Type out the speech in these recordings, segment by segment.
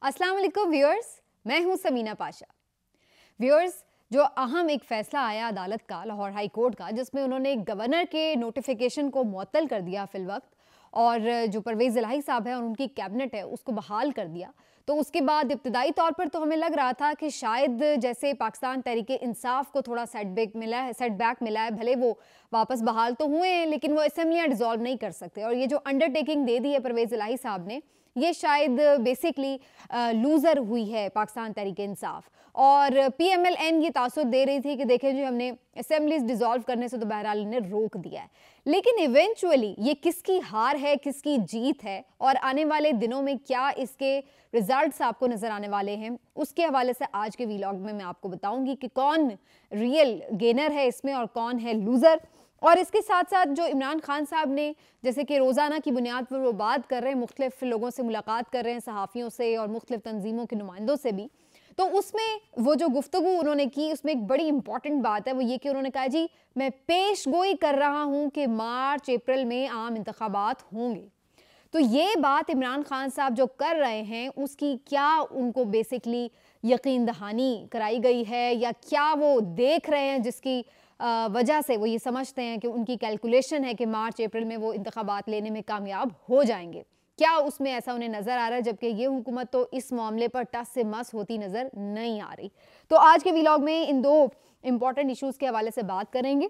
अस्सलाम वालेकुम व्यूअर्स, मैं हूं समीना पाशा। व्यूअर्स, जो अहम एक फैसला आया अदालत का, लाहौर हाई कोर्ट का, जिसमें उन्होंने गवर्नर के नोटिफिकेशन को मुअत्तल कर दिया फिल वक्त, और जो परवेज़ इलाही साहब है और उनकी कैबिनेट है उसको बहाल कर दिया। तो उसके बाद इब्तदाई तौर पर तो हमें लग रहा था कि शायद जैसे पाकिस्तान तहरीक इंसाफ को थोड़ा सेटबैक मिला है, भले वो वापस बहाल तो हुए हैं लेकिन वो असेंबलियाँ डिसॉल्व नहीं कर सकते। और ये जो अंडरटेकिंग दे दी है परवेज़ इलाही साहब ने, ये शायद बेसिकली लूज़र हुई है पाकिस्तान तहरीक इंसाफ। और PMLN ये तासुर दे रही थी कि देखें जी, हमने असेंबलीज डिसॉल्व करने से तो बहरहाल इन्हें रोक दिया है, लेकिन इवेंचुअली ये किसकी हार है, किसकी जीत है, और आने वाले दिनों में क्या इसके रिजल्ट्स आपको नजर आने वाले हैं, उसके हवाले से आज के वीलॉग में मैं आपको बताऊंगी कि कौन रियल गेनर है इसमें और कौन है लूज़र। और इसके साथ साथ जो इमरान खान साहब ने, जैसे कि रोज़ाना की बुनियाद पर वो बात कर रहे हैं, मुख्तलिफ लोगों से मुलाकात कर रहे हैं, सहाफ़ियों से और मुख्तलिफ तंजीमों के नुमाइंदों से भी, तो उसमें वो जो गुफ्तगू उन्होंने की उसमें एक बड़ी इंपॉर्टेंट बात है, वो ये कि उन्होंने कहा जी मैं पेश गोई कर रहा हूँ कि मार्च अप्रैल में आम इंतखाबात होंगे। तो ये बात इमरान खान साहब जो कर रहे हैं उसकी क्या उनको बेसिकली यकीन दहानी कराई गई है, या क्या वो देख रहे हैं जिसकी वजह से वो ये समझते हैं कि उनकी कैलकुलेशन है कि मार्च अप्रैल में वो इंतखाबात लेने में कामयाब हो जाएंगे, क्या उसमें ऐसा उन्हें नजर आ रहा है? जबकि ये हुकूमत तो इस मामले पर टस से मस होती नजर नहीं आ रही। तो आज के व्लॉग में इन दो इंपॉर्टेंट इश्यूज के हवाले से बात करेंगे।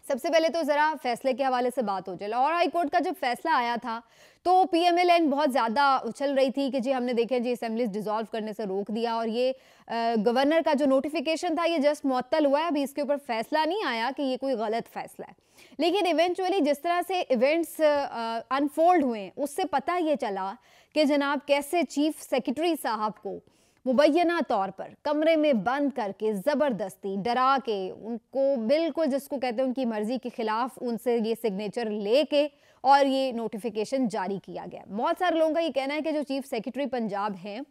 सबसे पहले तो ज़रा फैसले के हवाले से बात हो जाए। लाहौर हाई कोर्ट का जब फैसला आया था तो PMLN बहुत ज़्यादा उछल रही थी कि जी हमने देखे जी असेंबलीज डिसॉल्व करने से रोक दिया, और ये गवर्नर का जो नोटिफिकेशन था ये जस्ट मुअत्तल हुआ है, अभी इसके ऊपर फैसला नहीं आया कि ये कोई गलत फैसला है। लेकिन इवेंचुअली जिस तरह से इवेंट्स अनफोल्ड हुए उससे पता ये चला कि जनाब कैसे चीफ सेक्रेटरी साहब को मुबैना तौर पर कमरे में बंद करके ज़बरदस्ती डरा के उनको बिल्कुल जिसको कहते हैं उनकी मर्जी के खिलाफ उनसे ये सिग्नेचर लेके और ये नोटिफिकेशन जारी किया गया। बहुत सारे लोगों का ये कहना है कि जो चीफ सेक्रेटरी पंजाब हैं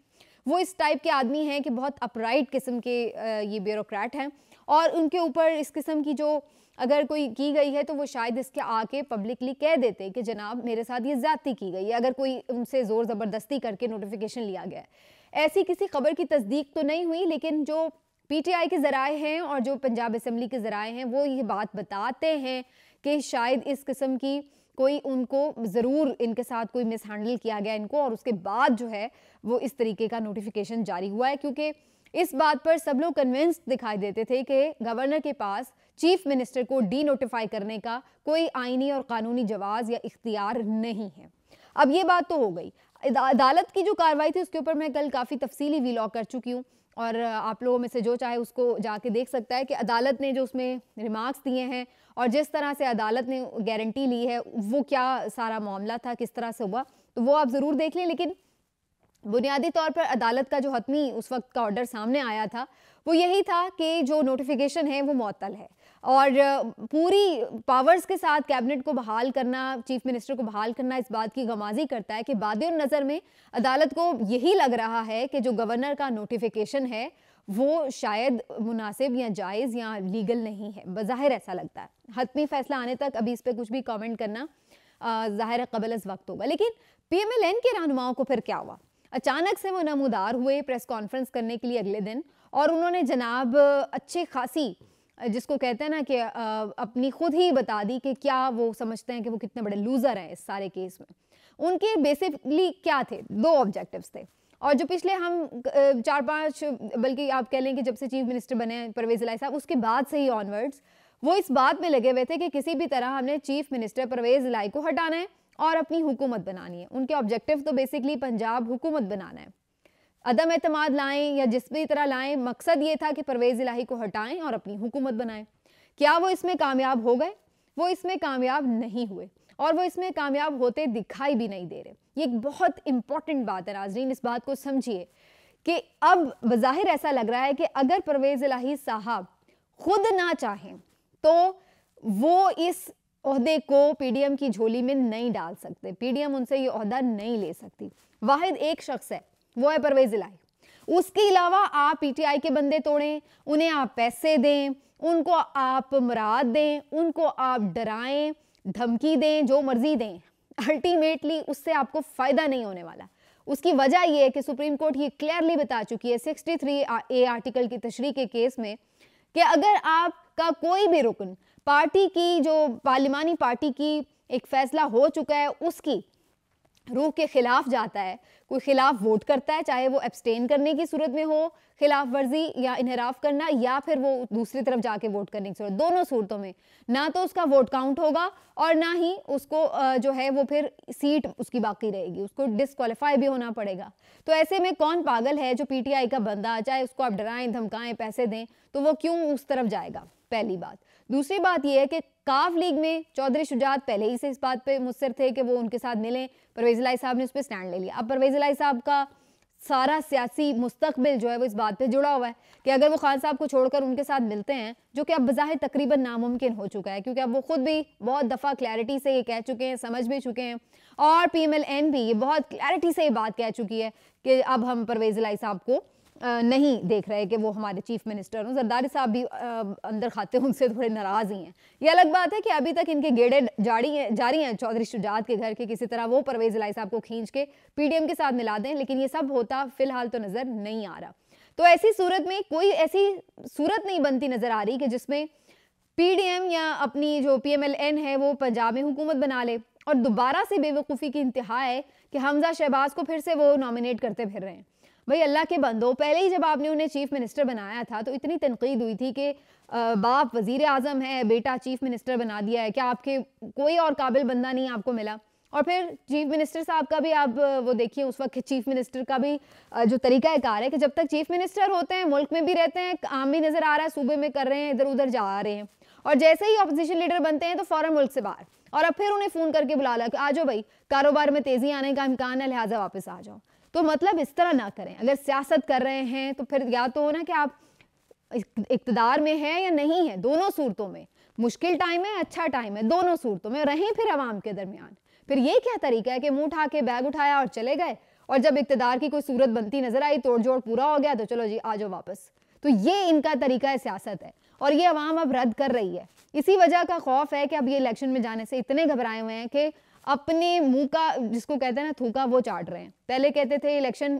वो इस टाइप के आदमी हैं कि बहुत अपराइट किस्म के ये ब्यूरोक्रेट हैं, और उनके ऊपर इस किस्म की जो अगर कोई की गई है तो वो शायद इसके आके पब्लिकली कह देते कि जनाब मेरे साथ ये ज़्यादती की गई है, अगर कोई उनसे ज़ोर ज़बरदस्ती करके नोटिफिकेशन लिया गया है। ऐसी किसी खबर की तस्दीक तो नहीं हुई, लेकिन जो PTI के ज़राए हैं और जो पंजाब असम्बली के ज़राए हैं वो ये बात बताते हैं कि शायद इस किस्म की कोई उनको ज़रूर इनके साथ कोई मिसहैंडल किया गया इनको, और उसके बाद जो है वो इस तरीके का नोटिफिकेशन जारी हुआ है। क्योंकि इस बात पर सब लोग कन्विंस्ड दिखाई देते थे कि गवर्नर के पास चीफ मिनिस्टर को डी नोटिफाई करने का कोई आईनी और कानूनी जवाज़ या इख्तियार नहीं है। अब ये बात तो हो गई। अदालत की जो कार्रवाई थी उसके ऊपर मैं कल काफ़ी तफसीली व्लॉग कर चुकी हूँ, और आप लोगों में से जो चाहे उसको जाके देख सकता है कि अदालत ने जो उसमें रिमार्क्स दिए हैं और जिस तरह से अदालत ने गारंटी ली है वो क्या सारा मामला था, किस तरह से हुआ, तो वो आप ज़रूर देख लें। लेकिन बुनियादी तौर पर अदालत का जो हतमी उस वक्त का ऑर्डर सामने आया था वो यही था कि जो नोटिफिकेशन है वो मुअत्तल है, और पूरी पावर्स के साथ कैबिनेट को बहाल करना, चीफ मिनिस्टर को बहाल करना इस बात की गमाजी करता है कि बादिर नज़र में अदालत को यही लग रहा है कि जो गवर्नर का नोटिफिकेशन है वो शायद मुनासिब या जायज़ या लीगल नहीं है। बज़ाहिर ऐसा लगता है। हतमी फैसला आने तक अभी इस पर कुछ भी कमेंट करना ज़ाहिर कबल अज़ वक्त होगा। लेकिन PMLN के रहनुमाओं को फिर क्या हुआ? अचानक से वो नमूदार हुए प्रेस कॉन्फ्रेंस करने के लिए अगले दिन, और उन्होंने जनाब अच्छी खासी, जिसको कहते हैं ना कि अपनी खुद ही बता दी कि क्या वो समझते हैं कि वो कितने बड़े लूज़र हैं इस सारे केस में। उनके बेसिकली क्या थे? दो ऑब्जेक्टिव्स थे, और जो पिछले हम 4-5 बल्कि आप कह लें कि जब से चीफ मिनिस्टर बने परवेज़ इलाही साहब उसके बाद से ही ऑनवर्ड्स वो इस बात में लगे हुए थे कि किसी भी तरह हमने चीफ मिनिस्टर परवेज़ इलाही को हटाना है और अपनी हुकूमत बनानी है। उनके ऑब्जेक्टिव तो बेसिकली पंजाब हुकूमत बनाना है, अदम एतमाद लाएं या जिस भी तरह लाएं, मकसद ये था कि परवेज़ इलाही को हटाएं और अपनी हुकूमत बनाएं। क्या वो इसमें कामयाब हो गए? वो इसमें कामयाब नहीं हुए, और वो इसमें कामयाब होते दिखाई भी नहीं दे रहे। ये एक बहुत इंपॉर्टेंट बात है नाज़रीन, इस बात को समझिए कि अब बज़ाहिर ऐसा लग रहा है कि अगर परवेज़ इलाही साहब खुद ना चाहें तो वो इस ओहदे को PDM की झोली में नहीं डाल सकते, PDM उनसे ये ओहदा नहीं ले सकती। वाहिद एक शख्स है, वो है परवेज़ इलाही। उसके अलावा आप PTI के बंदे तोड़ें, उन्हें आप पैसे दें, उनको आप मुराद दें, उनको आप डराएं, धमकी दें, जो मर्जी दें, अल्टीमेटली उससे आपको फ़ायदा नहीं होने वाला। उसकी वजह ये है कि सुप्रीम कोर्ट ये क्लियरली बता चुकी है 63A आर्टिकल की तशरीह के केस में कि अगर आपका कोई भी रुकन पार्टी की, जो पार्लिमानी पार्टी की एक फैसला हो चुका है उसकी रूह के खिलाफ जाता है, कोई खिलाफ वोट करता है, चाहे वो एब्सटेन करने की सूरत में हो, खिलाफ वर्जी या इनहराफ करना, या फिर वो दूसरी तरफ जाके वोट करने की सूरत, दोनों सूरतों में ना तो उसका वोट काउंट होगा और ना ही उसको जो है वो फिर सीट उसकी बाकी रहेगी, उसको डिस्क्वालीफाई भी होना पड़ेगा। तो ऐसे में कौन पागल है जो पीटीआई का बंदा, चाहे उसको आप डराएं धमकाएं पैसे दें, तो वो क्यों उस तरफ जाएगा, पहली बात। दूसरी बात यह है कि काफ लीग में चौधरी शुजात पहले ही से इस बात पे मुस्तर थे कि वो उनके साथ मिलें, परवेज़ इलाही साहब ने उस पर स्टैंड ले लिया। अब परवेज़ इलाही साहब का सारा सियासी मुस्तकबिल जो है वो इस बात पे जुड़ा हुआ है कि अगर वो खान साहब को छोड़कर उनके साथ मिलते हैं, जो कि अब बज़ाहिर तकरीबन नामुमकिन हो चुका है, क्योंकि अब वो खुद भी बहुत दफ़ा क्लैरिटी से ये कह चुके हैं, समझ भी चुके हैं, और PMLN भी ये बहुत क्लैरिटी से ये बात कह चुकी है कि अब हम परवेज़ इलाही साहब को नहीं देख रहे कि वो हमारे चीफ मिनिस्टर हों। जरदारी साहब भी अंदर खाते उनसे थोड़े नाराज़ ही हैं। ये अलग बात है कि अभी तक इनके गेड़े जारी हैं चौधरी शुजात के घर के, किसी तरह वो परवेज़ इलाही साहब को खींच के PDM के साथ मिला दें, लेकिन ये सब होता फिलहाल तो नज़र नहीं आ रहा। तो ऐसी सूरत में कोई ऐसी सूरत नहीं बनती नज़र आ रही कि जिसमें PDM या अपनी जो PMLN है वो पंजाब में हुकूमत बना ले, और दोबारा से बेवकूफ़ी की इंतहा है कि हमजा शहबाज को फिर से वो नॉमिनेट करते फिर रहे हैं। भाई अल्लाह के बंदो, पहले ही जब आपने उन्हें चीफ मिनिस्टर बनाया था तो इतनी तनकीद हुई थी कि बाप वजीर आज़म है, बेटा चीफ मिनिस्टर बना दिया है, क्या आपके कोई और काबिल बंदा नहीं आपको मिला? और फिर चीफ मिनिस्टर साहब का भी आप वो देखिए, उस वक्त चीफ मिनिस्टर का भी जो तरीका कार है कि जब तक चीफ मिनिस्टर होते हैं, मुल्क में भी रहते हैं, काम भी नज़र आ रहा है, सूबे में कर रहे हैं, इधर उधर जा रहे हैं, और जैसे ही अपोजिशन लीडर बनते हैं तो फ़ौरन मुल्क से बाहर, और अब फिर उन्हें फ़ोन करके बुला ला कि आ जाओ भाई, कारोबार में तेज़ी आने का इम्कान है, लिहाजा वापस आ जाओ। तो मतलब इस तरह ना करें। अगर सियासत कर रहे हैं तो फिर या तो हो ना कि आप इक़्तिदार में हैं या नहीं है, दोनों सूरतों में, मुश्किल टाइम है, अच्छा टाइम है, दोनों सूरतों में रहें फिर अवाम के दरमियान। फिर ये क्या तरीका है कि मुंह उठा के बैग उठाया और चले गए, और जब इक़्तिदार की कोई सूरत बनती नजर आई, तोड़ जोड़ पूरा हो गया, तो चलो जी आ जाओ वापस। तो ये इनका तरीका है सियासत है, और ये अवाम अब रद्द कर रही है। इसी वजह का खौफ है कि अब ये इलेक्शन में जाने से इतने घबराए हुए हैं कि अपने मुंह का, जिसको कहते हैं ना थूका, वो चाट रहे हैं। पहले कहते थे इलेक्शन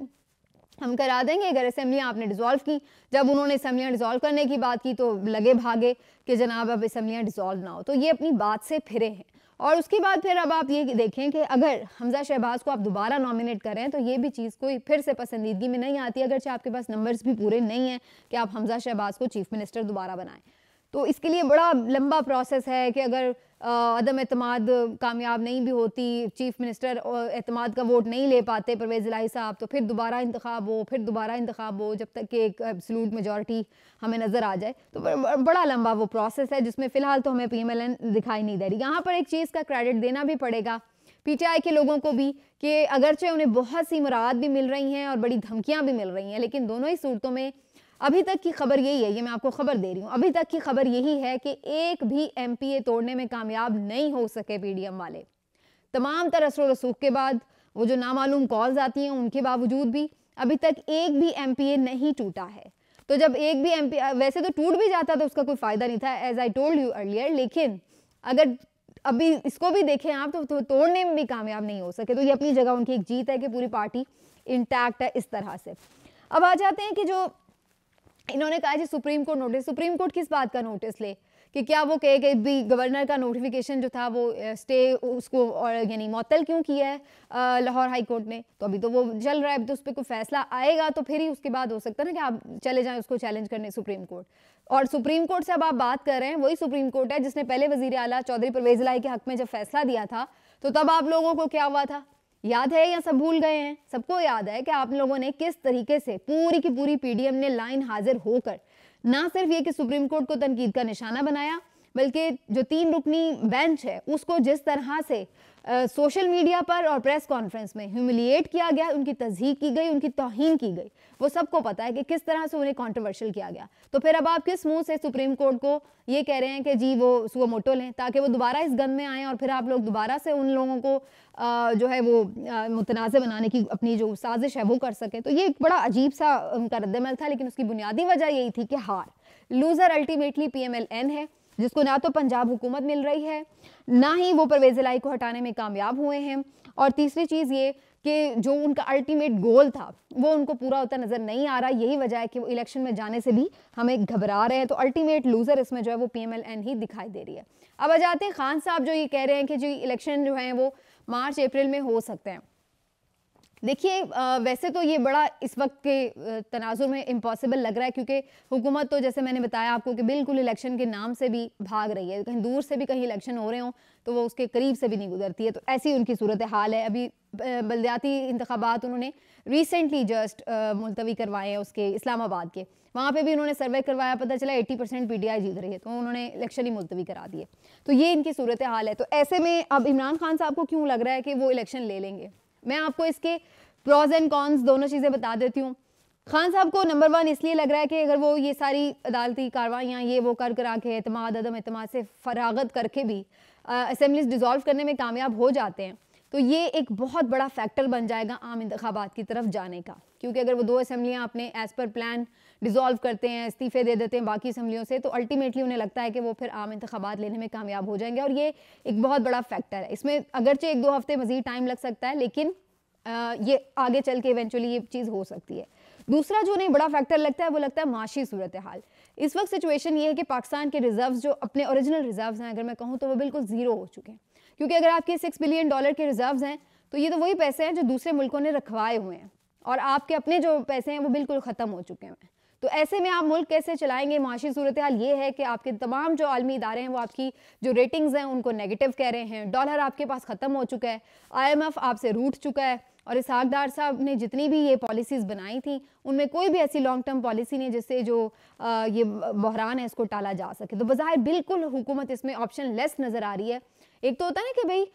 हम करा देंगे अगर असेंबलियाँ आपने डिसॉल्व की, जब उन्होंने असेंबलियाँ डिसॉल्व करने की बात की तो लगे भागे कि जनाब अब असेंबलियाँ डिसॉल्व ना हो। तो ये अपनी बात से फिरे हैं। और उसके बाद फिर अब आप ये देखें कि अगर हमजा शहबाज को आप दोबारा नॉमिनेट करें तो ये भी चीज़ कोई फिर से पसंदीदगी में नहीं आती, अगरचे आपके पास नंबर्स भी पूरे नहीं हैं कि आप हमजा शहबाज को चीफ मिनिस्टर दोबारा बनाएं। तो इसके लिए बड़ा लंबा प्रोसेस है कि अगर अदम एतमाद कामयाब नहीं भी होती, चीफ मिनिस्टर एतमाद का वोट नहीं ले पाते परवेज़ इलाही साहब, तो फिर दोबारा इंतखाब हो, फिर दोबारा इंतखाब हो, जब तक कि एक एब्सोल्यूट मेजॉरिटी हमें नज़र आ जाए। तो बड़ा लंबा वो प्रोसेस है जिसमें फ़िलहाल तो हमें PMLN दिखाई नहीं दे रही। यहाँ पर एक चीज़ का क्रेडिट देना भी पड़ेगा PTI के लोगों को भी कि अगरचे उन्हें बहुत सी मुराद भी मिल रही हैं और बड़ी धमकियाँ भी मिल रही हैं, लेकिन दोनों ही सूरतों में अभी तक की खबर यही है, ये मैं आपको खबर दे रही हूँ, अभी तक की खबर यही है कि एक भी MPA तोड़ने में कामयाब नहीं हो सके PDM वाले। तमाम तरह असर रसूख के बाद वो जो नामालूम कॉल्स आती हैं उनके बावजूद भी अभी तक एक भी MPA नहीं टूटा है। तो जब एक भी MPA वैसे तो टूट भी जाता तो उसका कोई फ़ायदा नहीं था, as I told you earlier, लेकिन अगर अभी इसको भी देखें आप तो तोड़ने में भी कामयाब नहीं हो सके। तो ये अपनी जगह उनकी एक जीत है कि पूरी पार्टी इंटैक्ट है इस तरह से। अब आ जाते हैं कि जो इन्होंने कहा जी supreme court notice, supreme court किस बात का नोटिस ले कि क्या वो कहे कि भी गवर्नर का नोटिफिकेशन जो था वो स्टे उसको और यानी मुअत्तल क्यों किया है लाहौर हाई कोर्ट ने, तो अभी तो वो चल रहा है, तो उस पर कोई फैसला आएगा तो फिर ही उसके बाद हो सकता है ना कि आप चले जाएं उसको चैलेंज करने सुप्रीम कोर्ट। और सुप्रीम कोर्ट से अब आप बात कर रहे हैं, वही सुप्रीम कोर्ट है जिसने पहले वजीर आला चौधरी परवेज़ इलाही के हक में जब फैसला दिया था तो तब आप लोगों को क्या हुआ था याद है या सब भूल गए हैं? सबको याद है कि आप लोगों ने किस तरीके से पूरी की पूरी PDM ने लाइन हाजिर होकर ना सिर्फ ये कि सुप्रीम कोर्ट को तनकीद का निशाना बनाया, बल्कि जो 3 रुकनी बेंच है उसको जिस तरह से सोशल मीडिया पर और प्रेस कॉन्फ्रेंस में ह्यूमिलिएट किया गया, उनकी तज़हीक की गई, उनकी तौहीन की गई, वो सबको पता है कि किस तरह से उन्हें कंट्रोवर्शियल किया गया। तो फिर अब आप किस मुंह से सुप्रीम कोर्ट को ये कह रहे हैं कि जी वो सुओ मोटो लें ताकि वो दोबारा इस गन में आएँ और फिर आप लोग दोबारा से उन लोगों को जो है वो मुतनाज़ बनाने की अपनी जो साजिश है वो कर सकें। तो ये एक बड़ा अजीब सा उनका रद्दमल था, लेकिन उसकी बुनियादी वजह यही थी कि हार लूज़र अल्टीमेटली PMLN है, जिसको ना तो पंजाब हुकूमत मिल रही है, ना ही वो परवेज़ इलाही को हटाने में कामयाब हुए हैं। और तीसरी चीज़ ये कि जो उनका अल्टीमेट गोल था वो उनको पूरा होता नज़र नहीं आ रहा। यही वजह है कि वो इलेक्शन में जाने से भी हमें घबरा रहे हैं। तो अल्टीमेट लूज़र इसमें जो है वो PMLN ही दिखाई दे रही है। अब आ जाते हैं खान साहब जो ये कह रहे हैं कि जो इलेक्शन जो हैं वो मार्च अप्रैल में हो सकते हैं। देखिए वैसे तो ये बड़ा इस वक्त के तनाजुर में इम्पॉसिबल लग रहा है, क्योंकि हुकूमत तो जैसे मैंने बताया आपको कि बिल्कुल इलेक्शन के नाम से भी भाग रही है। कहीं दूर से भी कहीं इलेक्शन हो रहे हों तो वो उसके करीब से भी नहीं गुजरती है। तो ऐसी उनकी सूरत हाल है। अभी बल्दियाती इंतखाबात उन्होंने रिसेंटली जस्ट मुलतवी करवाए हैं उसके इस्लामाबाद के, वहाँ पे भी उन्होंने सर्वे करवाया, पता चला 80% PTI जीत रही है, तो उन्होंने इलेक्शन ही मुलतवी करा दिए। तो ये इनकी सूरत हाल है। तो ऐसे में अब इमरान खान साहब को क्यों लग रहा है कि वो इलेक्शन ले लेंगे? मैं आपको इसके प्रॉज एंड कॉन्स दोनों चीज़ें बता देती हूँ। खान साहब को नंबर 1 इसलिए लग रहा है कि अगर वो ये सारी अदालती कार्रवाइयाँ ये वो कर करा के एतमाद अदम एतमाद से फरागत करके भी असेंबलीज डिज़ोल्व करने में कामयाब हो जाते हैं, तो ये एक बहुत बड़ा फैक्टर बन जाएगा आम इंतखाबात की तरफ जाने का। क्योंकि अगर वो 2 असेंबलियाँ अपने एज़ पर प्लान डिज़ोल्व करते हैं, इस्तीफ़े दे देते हैं बाकी असेंबलियों से, तो अल्टीमेटली उन्हें लगता है कि वो फिर आम इंतखाबात लेने में कामयाब हो जाएंगे। और ये एक बहुत बड़ा फैक्टर है। इसमें अगरचे 1-2 हफ्ते मज़ीद टाइम लग सकता है, लेकिन ये आगे चल के इवेंचुअली ये चीज़ हो सकती है। दूसरा जो उन्हें बड़ा फैक्टर लगता है वो लगता है माशी सूरत हाल। इस वक्त सिचुएशन ये है कि पाकिस्तान के रिजर्व्स जो अपने ओरिजिनल रिजर्व्स हैं, अगर मैं कहूँ तो वो बिल्कुल ज़ीरो हो चुके हैं। क्योंकि अगर आपके $6 बिलियन के रिजर्व्स हैं तो ये तो वही पैसे हैं जो दूसरे मुल्कों ने रखवाए हुए हैं, और आपके अपने जो पैसे हैं वो बिल्कुल ख़त्म हो चुके हैं। तो ऐसे में आप मुल्क कैसे चलाएंगे? माशी सूरत हाल ये है कि आपके तमाम जो आलमी इदारे हैं वो आपकी जो रेटिंग्स हैं उनको नेगेटिव कह रहे हैं। डॉलर आपके पास ख़त्म हो चुका है, IMF आपसे रूठ चुका है, और इसहाक डार साहब ने जितनी भी ये पॉलिसीज़ बनाई थी उनमें कोई भी ऐसी लॉन्ग टर्म पॉलिसी नहीं जिससे जो ये बहरान है इसको टाला जा सके। तो बज़ाहिर बिल्कुल हुकूमत इसमें ऑप्शन लेस नज़र आ रही है। एक तो होता है ना कि भाई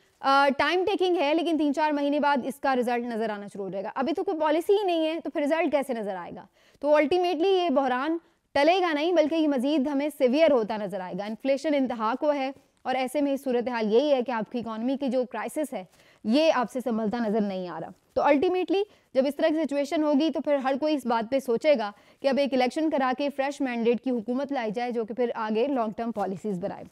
टाइम टेकिंग है, लेकिन 3-4 महीने बाद इसका रिजल्ट नज़र आना शुरू हो जाएगा। अभी तो कोई पॉलिसी ही नहीं है, तो फिर रिजल्ट कैसे नज़र आएगा? तो अल्टीमेटली ये बहरान टलेगा नहीं, बल्कि ये मज़ीद हमें सीवियर होता नज़र आएगा। इन्फ्लेशन इंतहा को है, और ऐसे में सूरत हाल यही है कि आपकी इकॉनमी की जो क्राइसिस है ये आपसे संभलता नज़र नहीं आ रहा। तो अल्टीमेटली जब इस तरह की सिचुएशन होगी तो फिर हर कोई इस बात पे सोचेगा कि अब एक इलेक्शन करा के फ्रेश मैंडेट की हुकूमत लाई जाए जो कि फिर आगे लॉन्ग टर्म पॉलिसीज़ बनाए।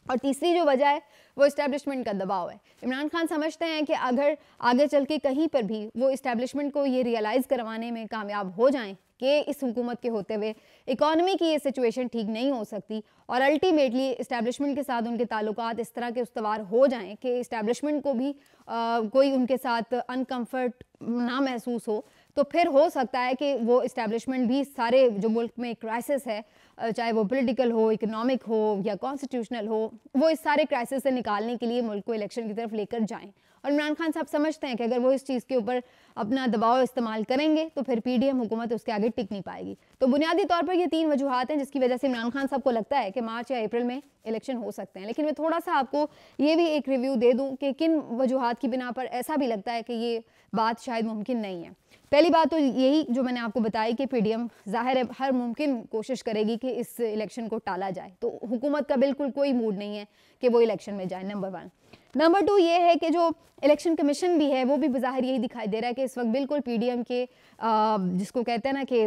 और तीसरी जो वजह है वो इस्टेब्लिशमेंट का दबाव है। इमरान खान समझते हैं कि अगर आगे चल के कहीं पर भी वो इस्टेब्लिशमेंट को ये रियलाइज़ करवाने में कामयाब हो जाएं कि इस हुकूमत के होते हुए इकॉनमी की ये सिचुएशन ठीक नहीं हो सकती, और अल्टीमेटली इस्टेब्लिशमेंट के साथ उनके ताल्लुकात इस तरह के उस्तवार हो जाएं कि इस्टेब्लिशमेंट को भी कोई उनके साथ अनकम्फर्ट ना महसूस हो, तो फिर हो सकता है कि वो इस्टेब्लिशमेंट भी सारे जो मुल्क में क्राइसिस है, चाहे वो पॉलिटिकल हो, इकोनॉमिक हो या कॉन्स्टिट्यूशनल हो, वो इस सारे क्राइसिस से निकालने के लिए मुल्क को इलेक्शन की तरफ लेकर जाएं। और इमरान खान साहब समझते हैं कि अगर वो इस चीज़ के ऊपर अपना दबाव इस्तेमाल करेंगे तो फिर PDM हुकूमत उसके आगे टिक नहीं पाएगी। तो बुनियादी तौर पर ये 3 वजूहात हैं जिसकी वजह से इमरान खान साहब को लगता है कि मार्च या अप्रैल में इलेक्शन हो सकते हैं। लेकिन मैं थोड़ा सा आपको ये भी एक रिव्यू दे दूँ कि किन वजूहात की बिना पर ऐसा भी लगता है कि ये बात शायद मुमकिन नहीं है। पहली बात तो यही जो मैंने आपको बताई कि PDM ज़ाहिर है हर मुमकिन कोशिश करेगी कि इस इलेक्शन को टाला जाए। तो हुकूमत का बिल्कुल कोई मूड नहीं है कि वो इलेक्शन में जाए, नंबर 1। नंबर 2 ये है कि जो इलेक्शन कमीशन भी है वो भी बज़ाहिर यही दिखाई दे रहा है कि इस वक्त बिल्कुल PDM के जिसको कहते हैं ना कि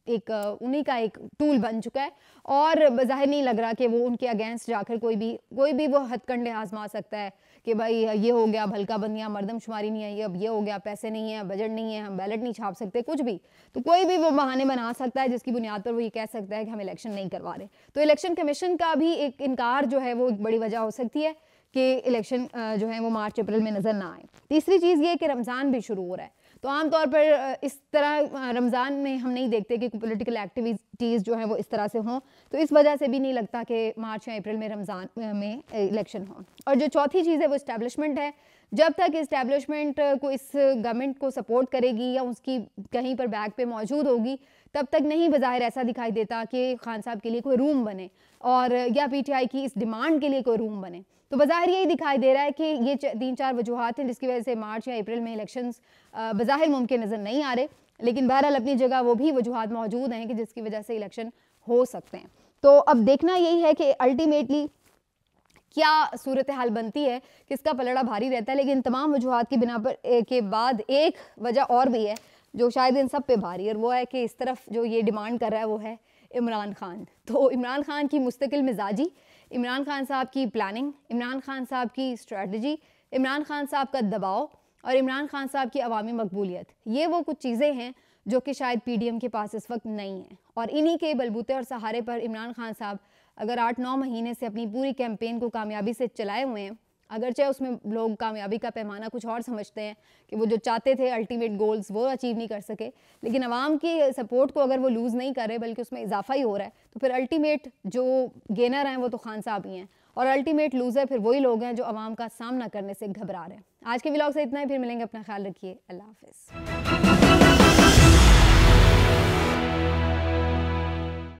एक उन्हीं का एक टूल बन चुका है, और बज़ाहिर नहीं लग रहा कि वो उनके अगेंस्ट जाकर कोई भी वो हथकंडे आजमा सकता है कि भाई ये हो गया भलका बंदियाँ मरदमशुमारी नहीं है, अब ये हो गया पैसे नहीं है, बजट नहीं है, हम बैलेट नहीं छाप सकते, कुछ भी। तो कोई भी वो बहाने बना सकता है जिसकी बुनियाद पर वो ये कह सकता है कि हम इलेक्शन नहीं करवा रहे। तो इलेक्शन कमीशन का भी एक इनकार जो है वो एक बड़ी वजह हो सकती है कि इलेक्शन जो है वो मार्च अप्रैल में नज़र ना आए। तीसरी चीज़ ये कि रमज़ान भी शुरू हो रहा है, तो आमतौर पर इस तरह रमज़ान में हम नहीं देखते कि पॉलिटिकल एक्टिविटीज़ जो है वो इस तरह से हों, तो इस वजह से भी नहीं लगता कि मार्च या अप्रैल में रमज़ान में इलेक्शन हो। और जो चौथी चीज़ है वो इस्टेब्लिशमेंट है। जब तक इस्टेब्लिशमेंट को इस गवर्नमेंट को सपोर्ट करेगी या उसकी कहीं पर बैक पे मौजूद होगी, तब तक नहीं बज़ाहिर ऐसा दिखाई देता कि खान साहब के लिए कोई रूम बने और या PTI की इस डिमांड के लिए कोई रूम बने। तो बज़ाहिर यही दिखाई दे रहा है कि ये 3-4 वजूहात हैं जिसकी वजह से मार्च या अप्रैल में इलेक्शंस बज़ाहिर मुमकिन नज़र नहीं आ रहे, लेकिन बहरहाल अपनी जगह वो भी वजूहात मौजूद हैं कि जिसकी वजह से इलेक्शन हो सकते हैं। तो अब देखना यही है कि अल्टीमेटली क्या सूरत हाल बनती है, किसका पलड़ा भारी रहता है। लेकिन तमाम वजूहात की बिना पर के बाद एक वजह और भी है जो शायद इन सब पे भारी है, और वो है कि इस तरफ जो ये डिमांड कर रहा है वो है इमरान खान। तो इमरान खान की मुस्तकिल मिजाजी, इमरान खान साहब की प्लानिंग, इमरान खान साहब की स्ट्रेटजी, इमरान खान साहब का दबाव और इमरान खान साहब की अवामी मकबूलियत, ये वो कुछ चीज़ें हैं जो कि शायद पीडीएम के पास इस वक्त नहीं है। और इन्हीं के बलबूते और सहारे पर इमरान खान साहब अगर 8-9 महीने से अपनी पूरी कैंपेन को कामयाबी से चलाए हुए हैं, अगरचे उसमें लोग कामयाबी का पैमाना कुछ और समझते हैं कि वो जो चाहते थे अल्टीमेट गोल्स वो अचीव नहीं कर सके, लेकिन आवाम की सपोर्ट को अगर वो लूज़ नहीं कर रहे बल्कि उसमें इजाफा ही हो रहा है, तो फिर अल्टीमेट जो गेनर हैं वो तो खान साहब ही हैं और अल्टीमेट लूज़र फिर वही लोग हैं जो आवाम का सामना करने से घबरा रहे हैं। आज के व्लॉग से इतना ही, फिर मिलेंगे, अपना ख्याल रखिए, अल्लाह हाफिज़।